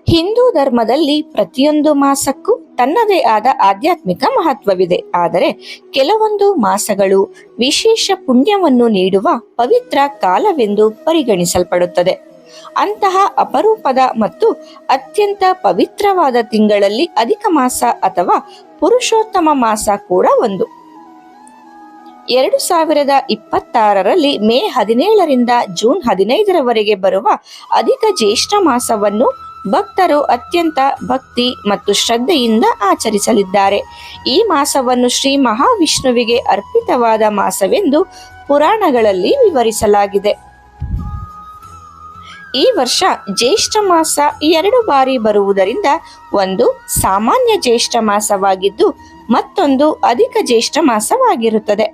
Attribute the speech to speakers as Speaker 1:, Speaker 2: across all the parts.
Speaker 1: ಹಿಂದೂ ಧರ್ಮದಲ್ಲಿ ಪ್ರತಿಯೊಂದು ಮಾಸಕ್ಕೂ ತನ್ನದೇ ಆದ ಆಧ್ಯಾತ್ಮಿಕ ಮಹತ್ವವಿದೆ. ಆದರೆ ಕೆಲವೊಂದು ಮಾಸಗಳು ವಿಶೇಷ ಪುಣ್ಯವನ್ನು ನೀಡುವ ಪವಿತ್ರ ಕಾಲವೆಂದು ಪರಿಗಣಿಸಲ್ಪಡುತ್ತದೆ. ಅಂತಹ ಅಪರೂಪದ ಮತ್ತು ಅತ್ಯಂತ ಪವಿತ್ರವಾದ ತಿಂಗಳಲ್ಲಿ ಅಧಿಕ ಮಾಸ ಅಥವಾ ಪುರುಷೋತ್ತಮ ಮಾಸ ಕೂಡ ಒಂದು. 2026ರಲ್ಲಿ ಮೇ 17ರಿಂದ ಜೂನ್ 15ರವರೆಗೆ ಬರುವ ಅಧಿಕ ಜ್ಯೇಷ್ಠ ಮಾಸವನ್ನು ಭಕ್ತರು ಅತ್ಯಂತ ಭಕ್ತಿ ಮತ್ತು ಶ್ರದ್ಧೆಯಿಂದ ಆಚರಿಸಲಿದ್ದಾರೆ. ಈ ಮಾಸವನ್ನು ಶ್ರೀ ಮಹಾವಿಷ್ಣುವಿಗೆ ಅರ್ಪಿತವಾದ ಮಾಸವೆಂದು ಪುರಾಣಗಳಲ್ಲಿ ವಿವರಿಸಲಾಗಿದೆ. ಈ ವರ್ಷ ಜ್ಯೇಷ್ಠ ಮಾಸ 2 ಬಾರಿ ಬರುವುದರಿಂದ ಒಂದು ಸಾಮಾನ್ಯ ಜ್ಯೇಷ್ಠ ಮಾಸವಾಗಿದ್ದು ಮತ್ತೊಂದು ಅಧಿಕ ಜ್ಯೇಷ್ಠ ಮಾಸವಾಗಿರುತ್ತದೆ.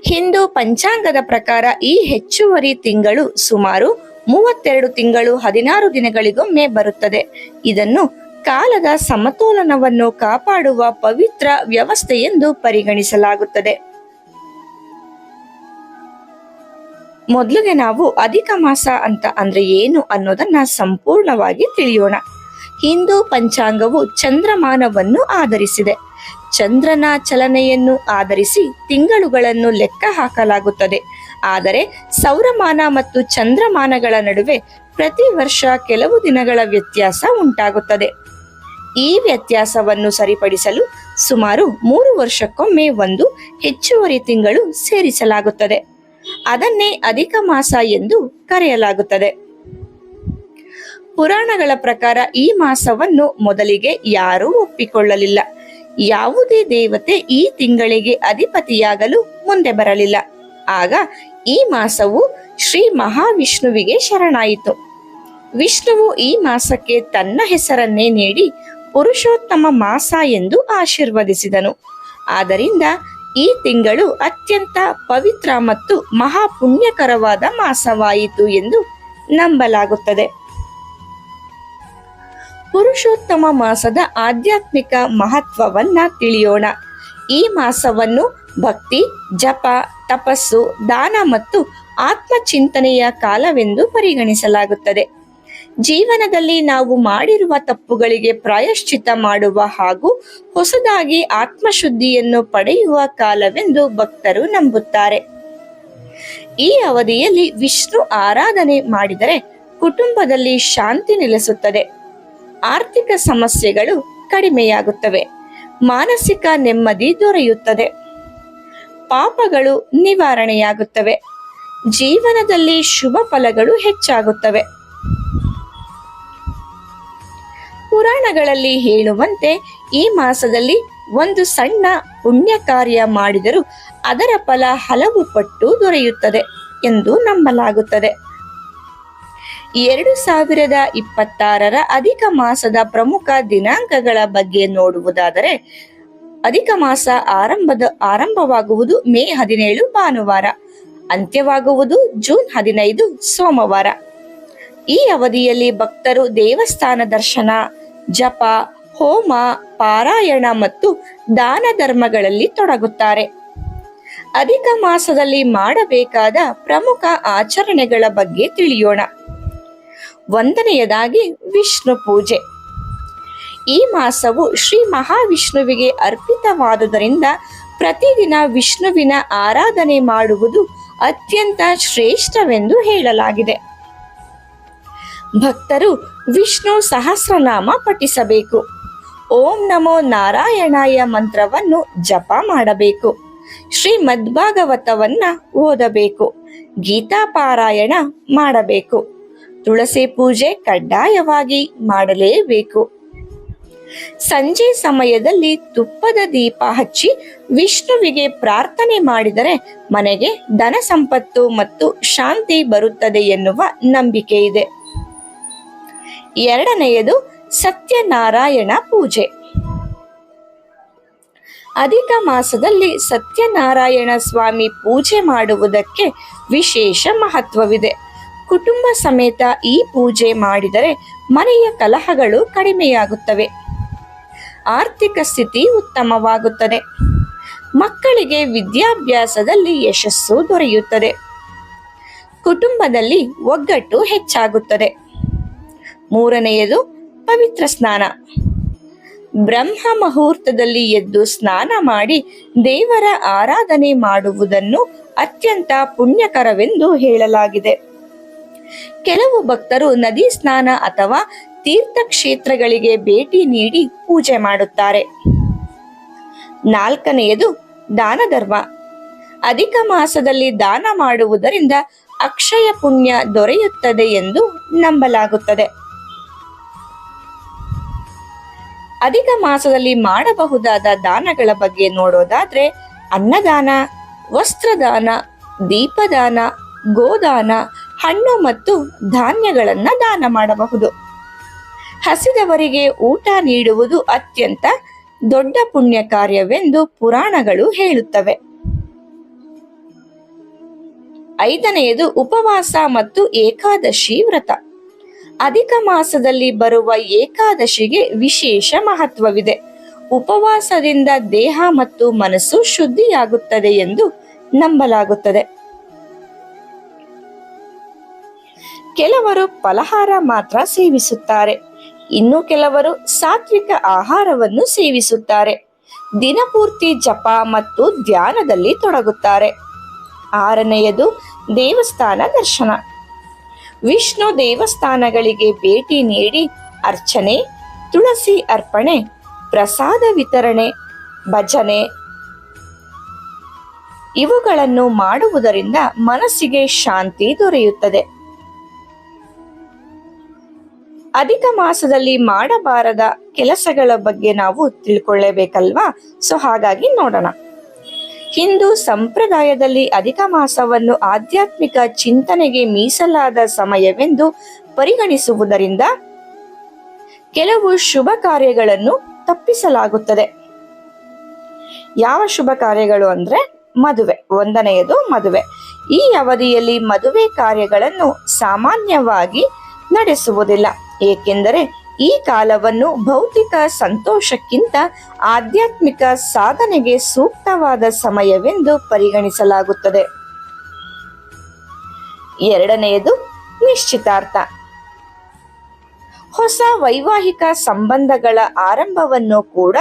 Speaker 1: ಹಿಂದೂ ಪಂಚಾಂಗದ ಪ್ರಕಾರ ಈ ಹೆಚ್ಚುವರಿ ತಿಂಗಳು ಸುಮಾರು 32 ತಿಂಗಳು 16 ದಿನಗಳಿಗೊಮ್ಮೆ ಬರುತ್ತದೆ. ಇದನ್ನು ಕಾಲದ ಸಮತೋಲನವನ್ನು ಕಾಪಾಡುವ ಪವಿತ್ರ ವ್ಯವಸ್ಥೆ ಎಂದು ಪರಿಗಣಿಸಲಾಗುತ್ತದೆ. ಮೊದಲಿಗೆ ನಾವು ಅಧಿಕ ಮಾಸ ಅಂದ್ರೆ ಏನು ಅನ್ನೋದನ್ನ ಸಂಪೂರ್ಣವಾಗಿ ತಿಳಿಯೋಣ. ಹಿಂದೂ ಪಂಚಾಂಗವು ಚಂದ್ರಮಾನವನ್ನು ಆಧರಿಸಿದೆ. ಚಂದ್ರನ ಚಲನೆಯನ್ನು ಆಧರಿಸಿ ತಿಂಗಳುಗಳನ್ನು ಲೆಕ್ಕ ಹಾಕಲಾಗುತ್ತದೆ. ಆದರೆ ಸೌರಮಾನ ಮತ್ತು ಚಂದ್ರಮಾನಗಳ ನಡುವೆ ಪ್ರತಿ ವರ್ಷ ಕೆಲವು ದಿನಗಳ ವ್ಯತ್ಯಾಸ ಉಂಟಾಗುತ್ತದೆ. ಈ ವ್ಯತ್ಯಾಸವನ್ನು ಸರಿಪಡಿಸಲು ಸುಮಾರು 3 ವರ್ಷಕ್ಕೊಮ್ಮೆ ಒಂದು ಹೆಚ್ಚುವರಿ ತಿಂಗಳು ಸೇರಿಸಲಾಗುತ್ತದೆ. ಅದನ್ನೇ ಅಧಿಕ ಮಾಸ ಎಂದು ಕರೆಯಲಾಗುತ್ತದೆ. ಪುರಾಣಗಳ ಪ್ರಕಾರ ಈ ಮಾಸವನ್ನು ಮೊದಲಿಗೆ ಯಾರೂ ಒಪ್ಪಿಕೊಳ್ಳಲಿಲ್ಲ. ಯಾವುದೇ ದೇವತೆ ಈ ತಿಂಗಳಿಗೆ ಅಧಿಪತಿಯಾಗಲು ಮುಂದೆ ಬರಲಿಲ್ಲ. ಆಗ ಈ ಮಾಸವು ಶ್ರೀ ಮಹಾವಿಷ್ಣುವಿಗೆ ಶರಣಾಯಿತು. ವಿಷ್ಣುವು ಈ ಮಾಸಕ್ಕೆ ತನ್ನ ಹೆಸರನ್ನೇ ನೀಡಿ ಪುರುಷೋತ್ತಮ ಮಾಸ ಎಂದು ಆಶೀರ್ವದಿಸಿದನು. ಆದ್ದರಿಂದ ಈ ತಿಂಗಳು ಅತ್ಯಂತ ಪವಿತ್ರ ಮತ್ತು ಮಹಾಪುಣ್ಯಕರವಾದ ಮಾಸವಾಯಿತು ಎಂದು ನಂಬಲಾಗುತ್ತದೆ. ಪುರುಷೋತ್ತಮ ಮಾಸದ ಆಧ್ಯಾತ್ಮಿಕ ಮಹತ್ವವನ್ನ ತಿಳಿಯೋಣ. ಈ ಮಾಸವನ್ನು ಭಕ್ತಿ, ಜಪ, ತಪಸ್ಸು, ದಾನ ಮತ್ತು ಆತ್ಮಚಿಂತನೆಯ ಕಾಲವೆಂದು ಪರಿಗಣಿಸಲಾಗುತ್ತದೆ. ಜೀವನದಲ್ಲಿ ನಾವು ಮಾಡಿರುವ ತಪ್ಪುಗಳಿಗೆ ಪ್ರಾಯಶ್ಚಿತ್ತ ಮಾಡುವ ಹಾಗೂ ಹೊಸದಾಗಿ ಆತ್ಮಶುದ್ಧಿಯನ್ನು ಪಡೆಯುವ ಕಾಲವೆಂದು ಭಕ್ತರು ನಂಬುತ್ತಾರೆ. ಈ ಅವಧಿಯಲ್ಲಿ ವಿಷ್ಣು ಆರಾಧನೆ ಮಾಡಿದರೆ ಕುಟುಂಬದಲ್ಲಿ ಶಾಂತಿ ನೆಲೆಸುತ್ತದೆ, ಆರ್ಥಿಕ ಸಮಸ್ಯೆಗಳು ಕಡಿಮೆಯಾಗುತ್ತವೆ, ಮಾನಸಿಕ ನೆಮ್ಮದಿ ದೊರೆಯುತ್ತದೆ, ಪಾಪಗಳು ನಿವಾರಣೆಯಾಗುತ್ತವೆ, ಜೀವನದಲ್ಲಿ ಶುಭ ಫಲಗಳು ಹೆಚ್ಚಾಗುತ್ತವೆ. ಪುರಾಣಗಳಲ್ಲಿ ಹೇಳುವಂತೆ ಈ ಮಾಸದಲ್ಲಿ ಒಂದು ಸಣ್ಣ ಪುಣ್ಯ ಕಾರ್ಯ ಮಾಡಿದರೂ ಅದರ ಫಲ ಹಲವು ಪಟ್ಟು ದೊರೆಯುತ್ತದೆ ಎಂದು ನಂಬಲಾಗುತ್ತದೆ. 2026ರ ಅಧಿಕ ಮಾಸದ ಪ್ರಮುಖ ದಿನಾಂಕಗಳ ಬಗ್ಗೆ ನೋಡುವುದಾದರೆ, ಅಧಿಕ ಮಾಸ ಆರಂಭವಾಗುವುದು ಮೇ 17 ಭಾನುವಾರ, ಅಂತ್ಯವಾಗುವುದು ಜೂನ್ 15 ಸೋಮವಾರ. ಈ ಅವಧಿಯಲ್ಲಿ ಭಕ್ತರು ದೇವಸ್ಥಾನ ದರ್ಶನ, ಜಪ, ಹೋಮ, ಪಾರಾಯಣ ಮತ್ತು ದಾನ ಧರ್ಮಗಳಲ್ಲಿ ತೊಡಗುತ್ತಾರೆ. ಅಧಿಕ ಮಾಸದಲ್ಲಿ ಮಾಡಬೇಕಾದ ಪ್ರಮುಖ ಆಚರಣೆಗಳ ಬಗ್ಗೆ ತಿಳಿಯೋಣ. ಒಂದನೆಯದಾಗಿ ವಿಷ್ಣು ಪೂಜೆ. ಈ ಮಾಸವು ಶ್ರೀ ಮಹಾವಿಷ್ಣುವಿಗೆ ಅರ್ಪಿತವಾದುದರಿಂದ ಪ್ರತಿದಿನ ವಿಷ್ಣುವಿನ ಆರಾಧನೆ ಮಾಡುವುದು ಅತ್ಯಂತ ಶ್ರೇಷ್ಠವೆಂದು ಹೇಳಲಾಗಿದೆ. ಭಕ್ತರು ವಿಷ್ಣು ಸಹಸ್ರನಾಮ ಪಠಿಸಬೇಕು. ಓಂ ನಮೋ ನಾರಾಯಣಾಯ ಮಂತ್ರವನ್ನು ಜಪ ಮಾಡಬೇಕು. ಶ್ರೀಮದ್ ಭಾಗವತವನ್ನ ಓದಬೇಕು. ಗೀತಾ ಪಾರಾಯಣ ಮಾಡಬೇಕು. ತುಳಸಿ ಪೂಜೆ ಕಡ್ಡಾಯವಾಗಿ ಮಾಡಲೇಬೇಕು. ಸಂಜೆ ಸಮಯದಲ್ಲಿ ತುಪ್ಪದ ದೀಪ ಹಚ್ಚಿ ವಿಷ್ಣುವಿಗೆ ಪ್ರಾರ್ಥನೆ ಮಾಡಿದರೆ ಮನೆಗೆ ಧನ ಸಂಪತ್ತು ಮತ್ತು ಶಾಂತಿ ಬರುತ್ತದೆ ಎನ್ನುವ ನಂಬಿಕೆ ಇದೆ. ಎರಡನೆಯದು ಸತ್ಯನಾರಾಯಣ ಪೂಜೆ. ಅಧಿಕ ಮಾಸದಲ್ಲಿ ಸತ್ಯನಾರಾಯಣ ಸ್ವಾಮಿ ಪೂಜೆ ಮಾಡುವುದಕ್ಕೆ ವಿಶೇಷ ಮಹತ್ವವಿದೆ. ಕುಟುಂಬ ಸಮೇತ ಈ ಪೂಜೆ ಮಾಡಿದರೆ ಮನೆಯ ಕಲಹಗಳು ಕಡಿಮೆಯಾಗುತ್ತವೆ, ಆರ್ಥಿಕ ಸ್ಥಿತಿ ಉತ್ತಮವಾಗುತ್ತದೆ, ಮಕ್ಕಳಿಗೆ ವಿದ್ಯಾಭ್ಯಾಸದಲ್ಲಿ ಯಶಸ್ಸು ದೊರೆಯುತ್ತದೆ, ಕುಟುಂಬದಲ್ಲಿ ಒಗ್ಗಟ್ಟು ಹೆಚ್ಚಾಗುತ್ತದೆ. ಮೂರನೆಯದು ಪವಿತ್ರ ಸ್ನಾನ. ಬ್ರಹ್ಮ ಮುಹೂರ್ತದಲ್ಲಿ ಎದ್ದು ಸ್ನಾನ ಮಾಡಿ ದೇವರ ಆರಾಧನೆ ಮಾಡುವುದನ್ನು ಅತ್ಯಂತ ಪುಣ್ಯಕರವೆಂದು ಹೇಳಲಾಗಿದೆ. ಕೆಲವು ಭಕ್ತರು ನದಿ ಸ್ನಾನ ಅಥವಾ ತೀರ್ಥಕ್ಷೇತ್ರಗಳಿಗೆ ಭೇಟಿ ನೀಡಿ ಪೂಜೆ ಮಾಡುತ್ತಾರೆ. ನಾಲ್ಕನೆಯದು ದಾನ ಧರ್ಮ. ಅಧಿಕ ಮಾಸದಲ್ಲಿ ದಾನ ಮಾಡುವುದರಿಂದ ಅಕ್ಷಯ ಪುಣ್ಯ ದೊರೆಯುತ್ತದೆ ಎಂದು ನಂಬಲಾಗುತ್ತದೆ. ಅಧಿಕ ಮಾಸದಲ್ಲಿ ಮಾಡಬಹುದಾದ ದಾನಗಳ ಬಗ್ಗೆ ನೋಡೋದಾದ್ರೆ ಅನ್ನದಾನ, ವಸ್ತ್ರದಾನ, ದೀಪದಾನ, ಗೋದಾನ, ಹಣ್ಣು ಮತ್ತು ಧಾನ್ಯಗಳನ್ನ ದಾನ ಮಾಡಬಹುದು. ಹಸಿದವರಿಗೆ ಊಟ ನೀಡುವುದು ಅತ್ಯಂತ ದೊಡ್ಡ ಪುಣ್ಯ ಕಾರ್ಯವೆಂದು ಪುರಾಣಗಳು ಹೇಳುತ್ತವೆ. ಐದನೆಯದು ಉಪವಾಸ ಮತ್ತು ಏಕಾದಶಿ ವ್ರತ. ಅಧಿಕ ಮಾಸದಲ್ಲಿ ಬರುವ ಏಕಾದಶಿಗೆ ವಿಶೇಷ ಮಹತ್ವವಿದೆ. ಉಪವಾಸದಿಂದ ದೇಹ ಮತ್ತು ಮನಸ್ಸು ಶುದ್ಧಿಯಾಗುತ್ತದೆ ಎಂದು ನಂಬಲಾಗುತ್ತದೆ. ಕೆಲವರು ಫಲಹಾರ ಮಾತ್ರ ಸೇವಿಸುತ್ತಾರೆ, ಇನ್ನು ಕೆಲವರು ಸಾತ್ವಿಕ ಆಹಾರವನ್ನು ಸೇವಿಸುತ್ತಾರೆ. ದಿನಪೂರ್ತಿ ಜಪ ಮತ್ತು ಧ್ಯಾನದಲ್ಲಿ ತೊಡಗುತ್ತಾರೆ. ಆರನೆಯದು ದೇವಸ್ಥಾನ ದರ್ಶನ. ವಿಷ್ಣು ದೇವಸ್ಥಾನಗಳಿಗೆ ಭೇಟಿ ನೀಡಿ ಅರ್ಚನೆ, ತುಳಸಿ ಅರ್ಪಣೆ, ಪ್ರಸಾದ ವಿತರಣೆ, ಭಜನೆ ಇವುಗಳನ್ನು ಮಾಡುವುದರಿಂದ ಮನಸ್ಸಿಗೆ ಶಾಂತಿ ದೊರೆಯುತ್ತದೆ. ಅಧಿಕ ಮಾಸದಲ್ಲಿ ಮಾಡಬಾರದ ಕೆಲಸಗಳ ಬಗ್ಗೆ ನಾವು ತಿಳ್ಕೊಳ್ಳೇಬೇಕಲ್ವಾ? ಹಾಗಾಗಿ ನೋಡೋಣ. ಹಿಂದೂ ಸಂಪ್ರದಾಯದಲ್ಲಿ ಅಧಿಕ ಮಾಸವನ್ನು ಆಧ್ಯಾತ್ಮಿಕ ಚಿಂತನೆಗೆ ಮೀಸಲಾದ ಸಮಯವೆಂದು ಪರಿಗಣಿಸುವುದರಿಂದ ಕೆಲವು ಶುಭ ಕಾರ್ಯಗಳನ್ನು ತಪ್ಪಿಸಲಾಗುತ್ತದೆ. ಯಾವ ಶುಭ ಕಾರ್ಯಗಳು ಅಂದ್ರೆ ಮದುವೆ. ಒಂದನೆಯದು ಮದುವೆ. ಈ ಅವಧಿಯಲ್ಲಿ ಮದುವೆ ಕಾರ್ಯಗಳನ್ನು ಸಾಮಾನ್ಯವಾಗಿ ನಡೆಸುವುದಿಲ್ಲ, ಏಕೆಂದರೆ ಈ ಕಾಲವನ್ನು ಭೌತಿಕ ಸಂತೋಷಕ್ಕಿಂತ ಆಧ್ಯಾತ್ಮಿಕ ಸಾಧನೆಗೆ ಸೂಕ್ತವಾದ ಸಮಯವೆಂದು ಪರಿಗಣಿಸಲಾಗುತ್ತದೆ. ಎರಡನೆಯದು ನಿಶ್ಚಿತಾರ್ಥ. ಹೊಸ ವೈವಾಹಿಕ ಸಂಬಂಧಗಳ ಆರಂಭವನ್ನು ಕೂಡ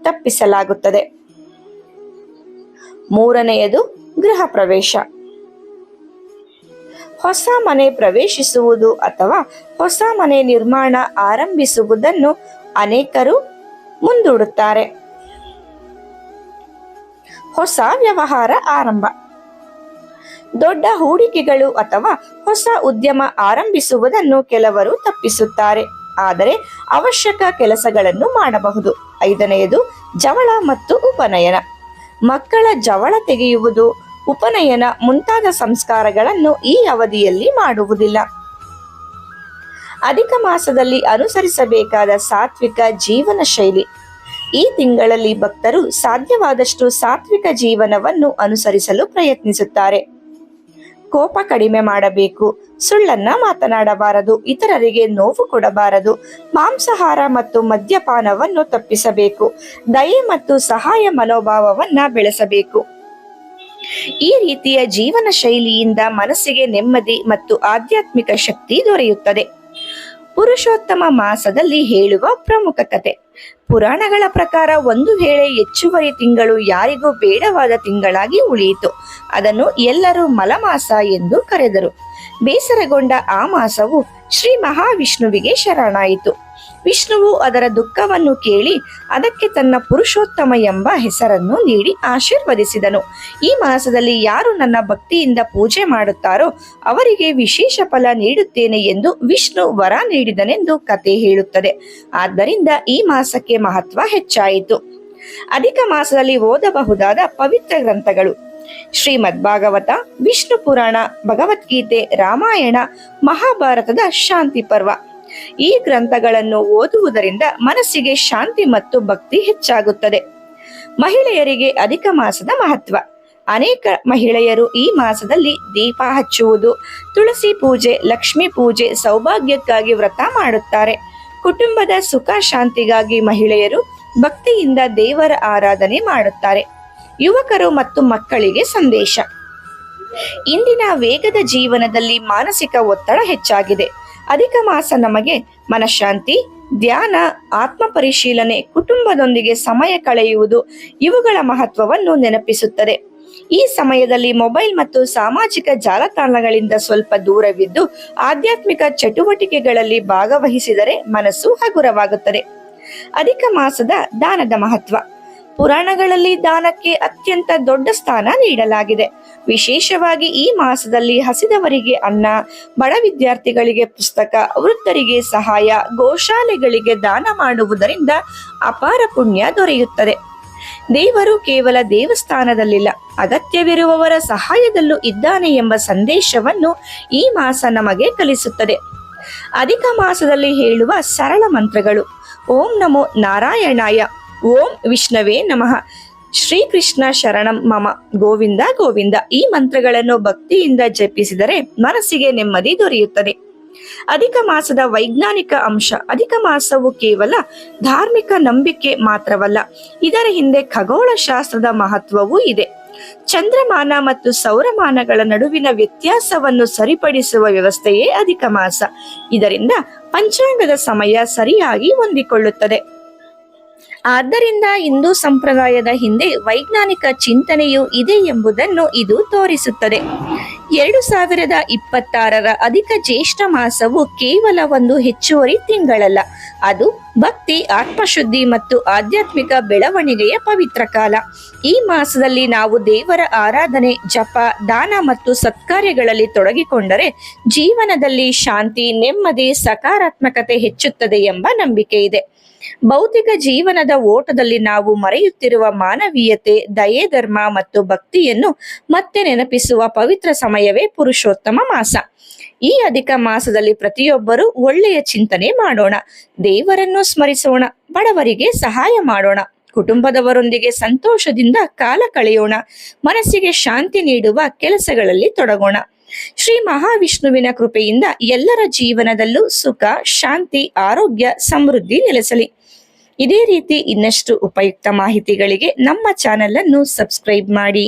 Speaker 1: ತಪ್ಪಿಸಲಾಗುತ್ತದೆ. ಮೂರನೆಯದು ಗೃಹ ಪ್ರವೇಶ. ಹೊಸ ಮನೆ ಪ್ರವೇಶಿಸುವುದು ಅಥವಾ ಹೊಸ ಮನೆ ನಿರ್ಮಾಣ ಆರಂಭಿಸುವುದನ್ನು ಅನೇಕರು ಮುಂದೂಡುತ್ತಾರೆ. ಹೊಸ ವ್ಯವಹಾರ ಆರಂಭ. ದೊಡ್ಡ ಹೂಡಿಕೆಗಳು ಅಥವಾ ಹೊಸ ಉದ್ಯಮ ಆರಂಭಿಸುವುದನ್ನು ಕೆಲವರು ತಪ್ಪಿಸುತ್ತಾರೆ, ಆದರೆ ಅವಶ್ಯಕ ಕೆಲಸಗಳನ್ನು ಮಾಡಬಹುದು. ಐದನೆಯದು ಜವಳ ಮತ್ತು ಉಪನಯನ. ಮಕ್ಕಳ ಜವಳ ತೆಗೆಯುವುದು, ಉಪನಯನ ಮುಂತಾದ ಸಂಸ್ಕಾರಗಳನ್ನು ಈ ಅವಧಿಯಲ್ಲಿ ಮಾಡುವುದಿಲ್ಲ. ಅಧಿಕ ಮಾಸದಲ್ಲಿ ಅನುಸರಿಸಬೇಕಾದ ಸಾತ್ವಿಕ ಜೀವನ ಶೈಲಿ. ಈ ತಿಂಗಳಲ್ಲಿ ಭಕ್ತರು ಸಾಧ್ಯವಾದಷ್ಟು ಸಾತ್ವಿಕ ಜೀವನವನ್ನು ಅನುಸರಿಸಲು ಪ್ರಯತ್ನಿಸುತ್ತಾರೆ. ಕೋಪ ಕಡಿಮೆ ಮಾಡಬೇಕು, ಸುಳ್ಳನ್ನ ಮಾತನಾಡಬಾರದು, ಇತರರಿಗೆ ನೋವು ಕೊಡಬಾರದು, ಮಾಂಸಾಹಾರ ಮತ್ತು ಮದ್ಯಪಾನವನ್ನು ತಪ್ಪಿಸಬೇಕು, ದಯೆ ಮತ್ತು ಸಹಾಯ ಮನೋಭಾವವನ್ನ ಬೆಳೆಸಬೇಕು. ಈ ರೀತಿಯ ಜೀವನ ಶೈಲಿಯಿಂದ ಮನಸ್ಸಿಗೆ ನೆಮ್ಮದಿ ಮತ್ತು ಆಧ್ಯಾತ್ಮಿಕ ಶಕ್ತಿ ದೊರೆಯುತ್ತದೆ. ಪುರುಷೋತ್ತಮ ಮಾಸದಲ್ಲಿ ಹೇಳುವ ಪ್ರಮುಖ ಕಥೆ. ಪುರಾಣಗಳ ಪ್ರಕಾರ ಒಂದು ವೇಳೆ ಹೆಚ್ಚುವರಿ ತಿಂಗಳು ಯಾರಿಗೂ ಬೇಡವಾದ ತಿಂಗಳಾಗಿ ಉಳಿಯಿತು. ಅದನ್ನು ಎಲ್ಲರೂ ಮಲಮಾಸ ಎಂದು ಕರೆದರು. ಬೇಸರಗೊಂಡ ಆ ಮಾಸವು ಶ್ರೀ ಮಹಾವಿಷ್ಣುವಿಗೆ ಶರಣಾಯಿತು. ವಿಷ್ಣುವು ಅದರ ದುಃಖವನ್ನು ಕೇಳಿ ಅದಕ್ಕೆ ತನ್ನ ಪುರುಷೋತ್ತಮ ಎಂಬ ಹೆಸರನ್ನು ನೀಡಿ ಆಶೀರ್ವದಿಸಿದನು. ಈ ಮಾಸದಲ್ಲಿ ಯಾರು ನನ್ನ ಭಕ್ತಿಯಿಂದ ಪೂಜೆ ಮಾಡುತ್ತಾರೋ ಅವರಿಗೆ ವಿಶೇಷ ಫಲ ನೀಡುತ್ತೇನೆ ಎಂದು ವಿಷ್ಣು ವರ ನೀಡಿದನೆಂದು ಕತೆ ಹೇಳುತ್ತದೆ. ಆದ್ದರಿಂದ ಈ ಮಾಸಕ್ಕೆ ಮಹತ್ವ ಹೆಚ್ಚಾಯಿತು. ಅಧಿಕ ಮಾಸದಲ್ಲಿ ಓದಬಹುದಾದ ಪವಿತ್ರ ಗ್ರಂಥಗಳು: ಶ್ರೀಮದ್ ಭಾಗವತ, ವಿಷ್ಣು ಪುರಾಣ, ಭಗವದ್ಗೀತೆ, ರಾಮಾಯಣ, ಮಹಾಭಾರತದ ಶಾಂತಿ ಪರ್ವ. ಈ ಗ್ರಂಥಗಳನ್ನು ಓದುವುದರಿಂದ ಮನಸ್ಸಿಗೆ ಶಾಂತಿ ಮತ್ತು ಭಕ್ತಿ ಹೆಚ್ಚಾಗುತ್ತದೆ. ಮಹಿಳೆಯರಿಗೆ ಅಧಿಕ ಮಾಸದ ಮಹತ್ವ. ಅನೇಕ ಮಹಿಳೆಯರು ಈ ಮಾಸದಲ್ಲಿ ದೀಪ ಹಚ್ಚುವುದು, ತುಳಸಿ ಪೂಜೆ, ಲಕ್ಷ್ಮೀ ಪೂಜೆ, ಸೌಭಾಗ್ಯಕ್ಕಾಗಿ ವ್ರತ ಮಾಡುತ್ತಾರೆ. ಕುಟುಂಬದ ಸುಖ ಶಾಂತಿಗಾಗಿ ಮಹಿಳೆಯರು ಭಕ್ತಿಯಿಂದ ದೇವರ ಆರಾಧನೆ ಮಾಡುತ್ತಾರೆ. ಯುವಕರು ಮತ್ತು ಮಕ್ಕಳಿಗೆ ಸಂದೇಶ. ಇಂದಿನ ವೇಗದ ಜೀವನದಲ್ಲಿ ಮಾನಸಿಕ ಒತ್ತಡ ಹೆಚ್ಚಾಗಿದೆ. ಅಧಿಕ ಮಾಸ ನಮಗೆ ಮನಃಶಾಂತಿ, ಧ್ಯಾನ, ಆತ್ಮ ಪರಿಶೀಲನೆ, ಕುಟುಂಬದೊಂದಿಗೆ ಸಮಯ ಕಳೆಯುವುದು ಇವುಗಳ ಮಹತ್ವವನ್ನು ನೆನಪಿಸುತ್ತದೆ. ಈ ಸಮಯದಲ್ಲಿ ಮೊಬೈಲ್ ಮತ್ತು ಸಾಮಾಜಿಕ ಜಾಲತಾಣಗಳಿಂದ ಸ್ವಲ್ಪ ದೂರವಿದ್ದು ಆಧ್ಯಾತ್ಮಿಕ ಚಟುವಟಿಕೆಗಳಲ್ಲಿ ಭಾಗವಹಿಸಿದರೆ ಮನಸ್ಸು ಹಗುರವಾಗುತ್ತದೆ. ಅಧಿಕ ಮಾಸದ ದಾನದ ಮಹತ್ವ. ಪುರಾಣಗಳಲ್ಲಿ ದಾನಕ್ಕೆ ಅತ್ಯಂತ ದೊಡ್ಡ ಸ್ಥಾನ ನೀಡಲಾಗಿದೆ. ವಿಶೇಷವಾಗಿ ಈ ಮಾಸದಲ್ಲಿ ಹಸಿದವರಿಗೆ ಅನ್ನ, ಬಡ ವಿದ್ಯಾರ್ಥಿಗಳಿಗೆ ಪುಸ್ತಕ, ವೃದ್ಧರಿಗೆ ಸಹಾಯ, ಗೋಶಾಲೆಗಳಿಗೆ ದಾನ ಮಾಡುವುದರಿಂದ ಅಪಾರ ಪುಣ್ಯ ದೊರೆಯುತ್ತದೆ. ದೇವರು ಕೇವಲ ದೇವಸ್ಥಾನದಲ್ಲಿಲ್ಲ, ಅಗತ್ಯವಿರುವವರ ಸಹಾಯದಲ್ಲೂ ಇದ್ದಾನೆ ಎಂಬ ಸಂದೇಶವನ್ನು ಈ ಮಾಸ ನಮಗೆ ಕಲಿಸುತ್ತದೆ. ಅಧಿಕ ಮಾಸದಲ್ಲಿ ಹೇಳುವ ಸರಳ ಮಂತ್ರಗಳು: ಓಂ ನಮೋ ನಾರಾಯಣಾಯ, ಓಂ ವಿಷ್ಣವೇ ನಮಃ, ಶ್ರೀಕೃಷ್ಣ ಶರಣಂ ಮಮ, ಗೋವಿಂದ ಗೋವಿಂದ. ಈ ಮಂತ್ರಗಳನ್ನು ಭಕ್ತಿಯಿಂದ ಜಪಿಸಿದರೆ ಮನಸ್ಸಿಗೆ ನೆಮ್ಮದಿ ದೊರೆಯುತ್ತದೆ. ಅಧಿಕ ಮಾಸದ ವೈಜ್ಞಾನಿಕ ಅಂಶ. ಅಧಿಕ ಮಾಸವು ಕೇವಲ ಧಾರ್ಮಿಕ ನಂಬಿಕೆ ಮಾತ್ರವಲ್ಲ, ಇದರ ಹಿಂದೆ ಖಗೋಳ ಶಾಸ್ತ್ರದ ಮಹತ್ವವೂ ಇದೆ. ಚಂದ್ರಮಾನ ಮತ್ತು ಸೌರಮಾನಗಳ ನಡುವಿನ ವ್ಯತ್ಯಾಸವನ್ನು ಸರಿಪಡಿಸುವ ವ್ಯವಸ್ಥೆಯೇ ಅಧಿಕ ಮಾಸ. ಇದರಿಂದ ಪಂಚಾಂಗದ ಸಮಯ ಸರಿಯಾಗಿ ಹೊಂದಿಕೊಳ್ಳುತ್ತದೆ. ಆದ್ದರಿಂದ ಹಿಂದೂ ಸಂಪ್ರದಾಯದ ಹಿಂದೆ ವೈಜ್ಞಾನಿಕ ಚಿಂತನೆಯೂ ಇದೆ ಎಂಬುದನ್ನು ಇದು ತೋರಿಸುತ್ತದೆ. 2026ರ ಅಧಿಕ ಜ್ಯೇಷ್ಠ ಮಾಸವು ಕೇವಲ ಒಂದು ಹೆಚ್ಚುವರಿ ತಿಂಗಳಲ್ಲ, ಅದು ಭಕ್ತಿ, ಆತ್ಮಶುದ್ಧಿ ಮತ್ತು ಆಧ್ಯಾತ್ಮಿಕ ಬೆಳವಣಿಗೆಯ ಪವಿತ್ರ ಕಾಲ. ಈ ಮಾಸದಲ್ಲಿ ನಾವು ದೇವರ ಆರಾಧನೆ, ಜಪ, ದಾನ ಮತ್ತು ಸತ್ಕಾರ್ಯಗಳಲ್ಲಿ ತೊಡಗಿಕೊಂಡರೆ ಜೀವನದಲ್ಲಿ ಶಾಂತಿ, ನೆಮ್ಮದಿ, ಸಕಾರಾತ್ಮಕತೆ ಹೆಚ್ಚುತ್ತದೆ ಎಂಬ ನಂಬಿಕೆ ಇದೆ. ಭೌತಿಕ ಜೀವನದ ಓಟದಲ್ಲಿ ನಾವು ಮರೆಯುತ್ತಿರುವ ಮಾನವೀಯತೆ, ದಯೆ, ಧರ್ಮ ಮತ್ತು ಭಕ್ತಿಯನ್ನು ಮತ್ತೆ ನೆನಪಿಸುವ ಪವಿತ್ರ ಸಮಯವೇ ಪುರುಷೋತ್ತಮ ಮಾಸ. ಈ ಅಧಿಕ ಮಾಸದಲ್ಲಿ ಪ್ರತಿಯೊಬ್ಬರೂ ಒಳ್ಳೆಯ ಚಿಂತನೆ ಮಾಡೋಣ, ದೇವರನ್ನು ಸ್ಮರಿಸೋಣ, ಬಡವರಿಗೆ ಸಹಾಯ ಮಾಡೋಣ, ಕುಟುಂಬದವರೊಂದಿಗೆ ಸಂತೋಷದಿಂದ ಕಾಲ ಕಳೆಯೋಣ, ಮನಸ್ಸಿಗೆ ಶಾಂತಿ ನೀಡುವ ಕೆಲಸಗಳಲ್ಲಿ ತೊಡಗೋಣ. ಶ್ರೀ ಮಹಾವಿಷ್ಣುವಿನ ಕೃಪೆಯಿಂದ ಎಲ್ಲರ ಜೀವನದಲ್ಲೂ ಸುಖ, ಶಾಂತಿ, ಆರೋಗ್ಯ, ಸಮೃದ್ಧಿ ನೆಲೆಸಲಿ. ಇದೇ ರೀತಿ ಇನ್ನಷ್ಟು ಉಪಯುಕ್ತ ಮಾಹಿತಿಗಳಿಗೆ ನಮ್ಮ ಚಾನೆಲ್ ಅನ್ನು ಸಬ್ಸ್ಕ್ರೈಬ್ ಮಾಡಿ.